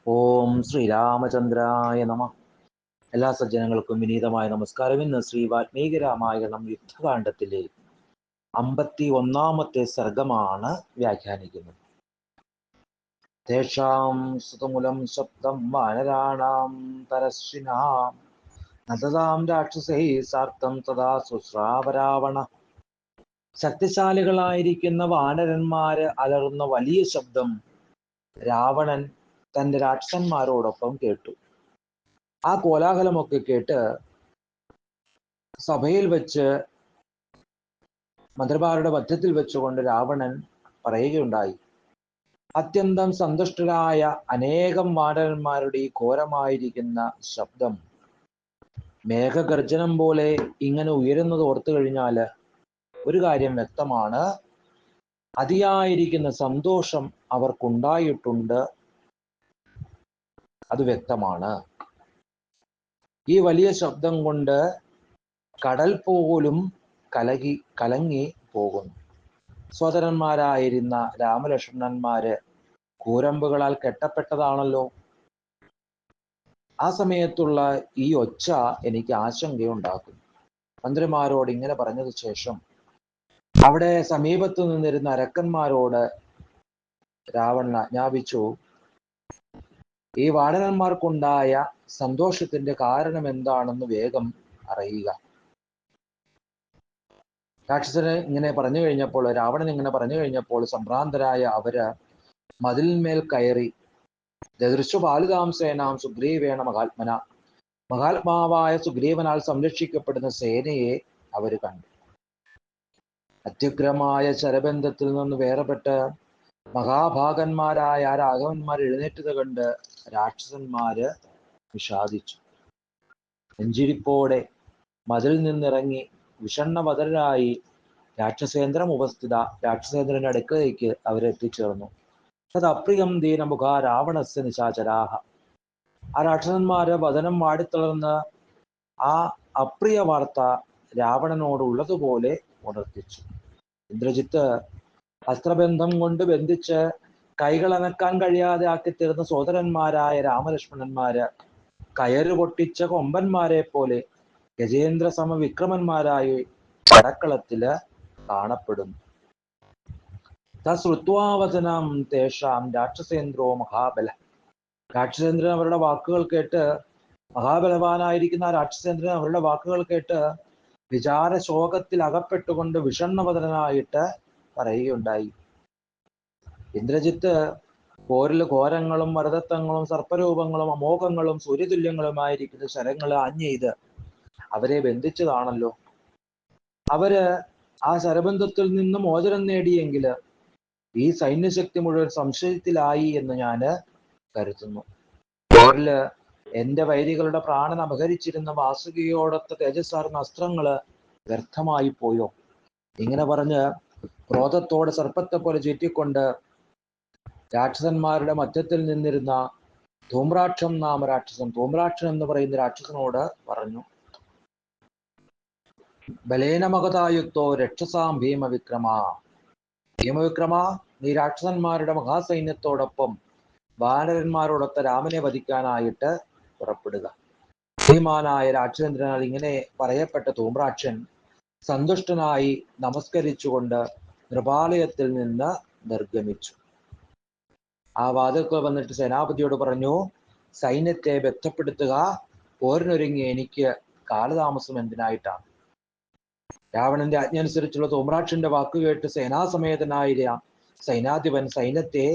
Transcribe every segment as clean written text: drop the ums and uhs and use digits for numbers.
ഓം ശ്രീരാമചന്ദ്രായ നമ. എല്ലാ സജ്ജനങ്ങൾക്കും വിനീതമായ നമസ്കാരം. ഇന്ന് ശ്രീ വാൽമീകി രാമായണം യുദ്ധകാണ്ഡത്തിലെ 51-ാമത്തെ സർഗമാണ് വ്യാഖ്യാനിക്കുന്നത്. തേഷാം സുതമുലം ശബ്ദം വാനരാണാം തരശ്വിനാം നദതാം രാക്ഷസൈ സാർത്ഥം തഥാ സുശ്രാവരാവണ. ശക്തിശാലികളായിരിക്കുന്ന വാനരന്മാര് അലറുന്ന വലിയ ശബ്ദം രാവണൻ തന്റെ രാക്ഷസന്മാരോടൊപ്പം കേട്ടു. ആ കോലാഹലമൊക്കെ കേട്ട് സഭയിൽ വെച്ച് മന്ത്രിമാരുടെ മധ്യത്തിൽ വെച്ചുകൊണ്ട് രാവണൻ പറയുകയുണ്ടായി, അത്യന്തം സന്തുഷ്ടരായ അനേകം വാനരന്മാരുടെ ഈ ഘോരമായിരിക്കുന്ന ശബ്ദം മേഘഗർജനം പോലെ ഇങ്ങനെ ഉയരുന്നത് ഓർത്തു കഴിഞ്ഞാൽ ഒരു കാര്യം വ്യക്തമാണ്, അതിയായിരിക്കുന്ന സന്തോഷം അവർക്കുണ്ടായിട്ടുണ്ട്. അത് വ്യക്തമാണ്. ഈ വലിയ ശബ്ദം കൊണ്ട് കടൽ പോലും കലങ്ങി പോകുന്നു. സോദരന്മാരായിരുന്ന രാമലക്ഷ്മണന്മാര് കൂരമ്പുകളാൽ കെട്ടപ്പെട്ടതാണല്ലോ. ആ സമയത്തുള്ള ഈ ഒച്ച എനിക്ക് ആശങ്കയുണ്ടാക്കും. മന്ത്രിമാരോട് ഇങ്ങനെ പറഞ്ഞതിന് ശേഷം അവിടെ സമീപത്ത് നിന്നിരുന്ന അരക്കന്മാരോട് രാവണൻ ആജ്ഞാപിച്ചു, ഈ വാനരന്മാർക്കുണ്ടായ സന്തോഷത്തിന്റെ കാരണം എന്താണെന്ന് വേഗം അറിയുക. രാക്ഷസന് ഇങ്ങനെ പറഞ്ഞു കഴിഞ്ഞപ്പോൾ, രാവണൻ ഇങ്ങനെ പറഞ്ഞു കഴിഞ്ഞപ്പോൾ സംഭ്രാന്തരായ അവര് മതിലിന്മേൽ കയറി ദൃശ്യപാലിതാംസേനാം സുഗ്രീവേണ മഹാത്മാവായ സുഗ്രീവനാൽ സംരക്ഷിക്കപ്പെടുന്ന സേനയെ അവർ കണ്ടു. അത്യുഗ്രമായ ശരബന്ധത്തിൽ നിന്ന് വേറെപ്പെട്ട് മഹാഭാഗന്മാരായ രാഘവന്മാർ എഴുന്നേറ്റത് കണ്ട് രാക്ഷസന്മാര് വിഷാദിച്ചു. നെഞ്ചിരിപ്പോടെ മതിൽ നിന്നിറങ്ങി വിഷണ്ണവതരായി രാക്ഷസേന്ദ്രന്റെ അടുക്കലേക്ക് അവരെത്തിച്ചേർന്നു. അത് അപ്രിയം ദീനമുഖ രാവണസ്യ നിശാചരാഹ. ആ രാക്ഷസന്മാര് വദനം വാടിത്തളർന്ന് ആ അപ്രിയ വാർത്ത രാവണനോടുള്ളതുപോലെ ഉണർത്തിച്ചു. ഇന്ദ്രജിത്ത് അസ്ത്രബന്ധം കൊണ്ട് ബന്ധിച്ച് കൈകളനക്കാൻ കഴിയാതെ ആക്കിത്തീർന്ന സോദരന്മാരായ രാമലക്ഷ്മണന്മാര് കയറ് പൊട്ടിച്ച കൊമ്പന്മാരെ പോലെ ഗജേന്ദ്ര സമവിക്രമന്മാരായി പടക്കളത്തില് കാണപ്പെടുന്നു. തശ്രുത്വാവചനം തേഷാം രാക്ഷസേന്ദ്രോ മഹാബല. രാക്ഷസേന്ദ്രൻ അവരുടെ വാക്കുകൾ കേട്ട്, മഹാബലവാനായിരിക്കുന്ന രാക്ഷസേന്ദ്രൻ അവരുടെ വാക്കുകൾ കേട്ട് വിചാര ശോകത്തിൽ അകപ്പെട്ടുകൊണ്ട് വിഷണ്ണവദനായിട്ട് പറയുകയുണ്ടായി, ഇന്ദ്രജിത്ത് പോരിൽ ഘോരങ്ങളും വരദത്വങ്ങളും സർപ്പരൂപങ്ങളും അമോഘങ്ങളും സൂര്യതുല്യങ്ങളുമായിരിക്കുന്ന ശരങ്ങൾ ആഞ്ഞെയ്ത് അവരെ ബന്ധിച്ചതാണല്ലോ. അവര് ആ ശരബന്ധത്തിൽ നിന്ന് മോചനം നേടിയെങ്കിൽ ഈ സൈന്യശക്തി മുഴുവൻ സംശയത്തിലായി എന്ന് ഞാൻ കരുതുന്നു. പോരില് എന്റെ വൈരികളുടെ പ്രാണൻ അപഹരിച്ചിരുന്ന വാസുകിയോടൊത്ത തേജസ്സാർന്ന അസ്ത്രങ്ങള് വ്യർത്ഥമായി പോയോ? ഇങ്ങനെ പറഞ്ഞ് ക്രോധത്തോടെ സർപ്പത്തെ പോലെ ചുറ്റിക്കൊണ്ട് രാക്ഷസന്മാരുടെ മധ്യത്തിൽ നിന്നിരുന്ന ധൂമ്രാക്ഷം രാക്ഷസൻ എന്ന് പറയുന്ന രാക്ഷസനോട് പറഞ്ഞു, ബലേന മഹതായുക്തോ രക്ഷസാം ഭീമവിക്രമ. നീ രാക്ഷസന്മാരുടെ മഹാസൈന്യത്തോടൊപ്പം വാനരന്മാരോടൊത്ത രാമനെ വധിക്കാനായിട്ട് പുറപ്പെടുക. ശ്രീമാനായ രാക്ഷസേന്ദ്രനാൽ ഇങ്ങനെ പറയപ്പെട്ട ധൂമ്രാക്ഷൻ സന്തുഷ്ടനായി നമസ്കരിച്ചുകൊണ്ട് നൃപാലയത്തിൽ നിന്ന് നിർഗമിച്ചു. ആ വാതിൽക്കൽ വന്നിട്ട് സേനാപതിയോട് പറഞ്ഞു, സൈന്യത്തെ ബന്ധപ്പെടുത്തുക, പോരിനൊരുങ്ങി എനിക്ക് കാലതാമസം എന്തിനായിട്ടാണ്? രാവണന്റെ ആജ്ഞ അനുസരിച്ചുള്ള ധൂമ്രാക്ഷന്റെ വാക്കുകേട്ട് സേനാസമേതനായ സൈനാധിപൻ സൈന്യത്തെ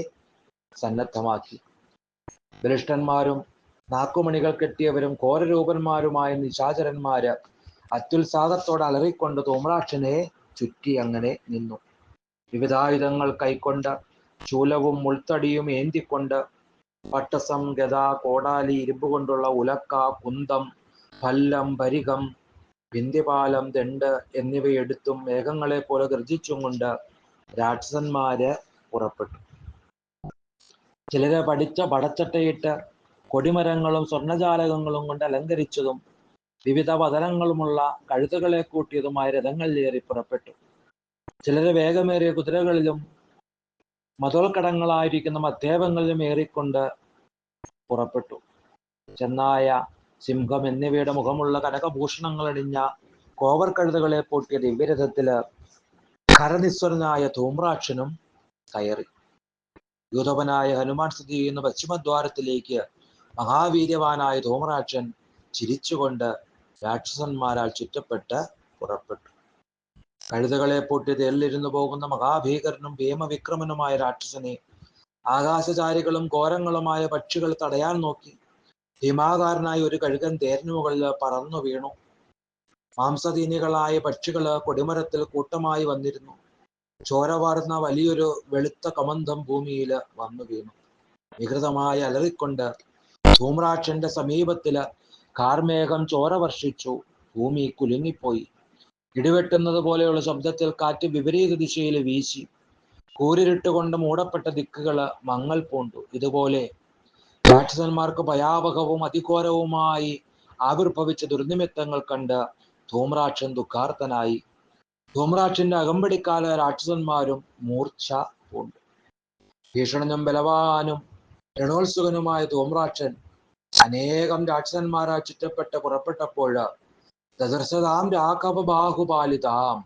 സന്നദ്ധമാക്കി. ബലിഷ്ഠന്മാരും നാക്കുമണികൾ കെട്ടിയവരും ഘോരരൂപന്മാരുമായ നിശാചരന്മാര് അത്യുത്സാഹത്തോടെ അലറിക്കൊണ്ട് ധൂമ്രാക്ഷനെ ചുറ്റി അങ്ങനെ നിന്നു. വിവിധായുധങ്ങൾ കൈക്കൊണ്ട് ശൂലവും മുൾത്തടിയും ഏന്തിക്കൊണ്ട് പട്ടസം, ഗദ, കോടാലി, ഇരുമ്പ് കൊണ്ടുള്ള ഉലക്ക, കുന്തം, ഭല്ലം, ഭരികം, വിന്ധ്യപാലം, ദണ്ഡ് എന്നിവയെടുത്തും മേഘങ്ങളെ പോലെ ഗർജിച്ചും കൊണ്ട് രാക്ഷസന്മാര് പുറപ്പെട്ടു. ചിലര് പടച്ചട്ടയിട്ട് കൊടിമരങ്ങളും സ്വർണജാലകങ്ങളും കൊണ്ട് അലങ്കരിച്ചതും വിവിധ വതനങ്ങളുമുള്ള കഴുതുകളെ കൂട്ടിയതുമായ രഥങ്ങളിലേറി പുറപ്പെട്ടു. ചിലര് വേഗമേറിയ കുതിരകളിലും മതോൽക്കടങ്ങളായിരിക്കുന്ന മദ്ദേവങ്ങളിലും ഏറിക്കൊണ്ട് പുറപ്പെട്ടു. ചെന്നായ, സിംഹം എന്നിവയുടെ മുഖമുള്ള കനകഭൂഷണങ്ങളണിഞ്ഞ കോവർ കഴുതകളെ പൂട്ടിയ ദിവ്യരഥത്തില് കരനിസ്വരനായ ധൂമ്രാക്ഷനും കയറി. യൂഥപനായ ഹനുമാൻ സ്ഥിതി ചെയ്യുന്ന പശ്ചിമദ്വാരത്തിലേക്ക് മഹാവീര്യവാനായ ധൂമ്രാക്ഷൻ ചിരിച്ചുകൊണ്ട് രാക്ഷസന്മാരാൽ ചുറ്റപ്പെട്ട് പുറപ്പെട്ടു. കഴുതകളെ പൂട്ടി തേരിലിരുന്നു പോകുന്ന മഹാഭീകരനും ഭീമവിക്രമനുമായ രാക്ഷസനെ ആകാശചാരികളും ഘോരങ്ങളുമായ പക്ഷികൾ തടയാൻ നോക്കി. ഭീമാകാരനായ ഒരു കഴുകൻ തേരിനു മുകളിൽ പറന്നു വീണു. മാംസതീനികളായ പക്ഷികള് കൊടിമരത്തിൽ കൂട്ടമായി വന്നിരുന്നു. ചോര വാർന്ന വലിയൊരു വെളുത്ത കമന്തം ഭൂമിയിൽ വന്നു വീണു. വികൃതമായി അലറിക്കൊണ്ട് ധൂമ്രാക്ഷന്റെ സമീപത്തില് കാർമേഘം ചോര വർഷിച്ചു. ഭൂമി കുലുങ്ങിപ്പോയി. ഇടിവെട്ടുന്നത് പോലെയുള്ള ശബ്ദത്തിൽ കാറ്റ് വിപരീത ദിശയിൽ വീശി. കൂരിരുട്ടുകൊണ്ട് മൂടപ്പെട്ട ദിക്കുകള് മങ്ങൽ പൂണ്ടു. ഇതുപോലെ രാക്ഷസന്മാർക്ക് ഭയാവഹവും അതിഘോരവുമായി ആവിർഭവിച്ച ദുർനിമിത്തങ്ങൾ കണ്ട് ധൂമ്രാക്ഷൻ ദുഃഖാർത്തനായി. ധൂമ്രാക്ഷന്റെ അകമ്പടിക്കാല രാക്ഷസന്മാരും മൂർച്ഛ പൂണ്ടു. ഭീഷണനും ബലവാനും രണോത്സുകനുമായ ധൂമ്രാക്ഷൻ അനേകം രാക്ഷസന്മാരാൽ ചുറ്റപ്പെട്ട് പുറപ്പെട്ടപ്പോൾ ദദർശതാം രാഘവ ബാഹുപാലിതാം,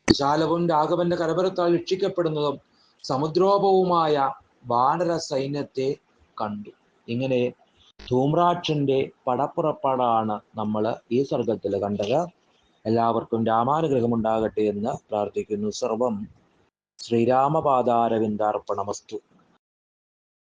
വിശാലവും രാഘവന്റെ കരപരത്താൽ രക്ഷിക്കപ്പെടുന്നതും സമുദ്രോപവുമായ വാനര സൈന്യത്തെ കണ്ടു. ഇങ്ങനെ ധൂമ്രാക്ഷന്റെ പടപ്പുറപ്പാടാണ് നമ്മൾ ഈ സർഗത്തിൽ കണ്ടത്. എല്ലാവർക്കും രാമാനുഗ്രഹം ഉണ്ടാകട്ടെ എന്ന് പ്രാർത്ഥിക്കുന്നു. സർവം ശ്രീരാമപാദാരവിന്ദാർപ്പണമസ്തു.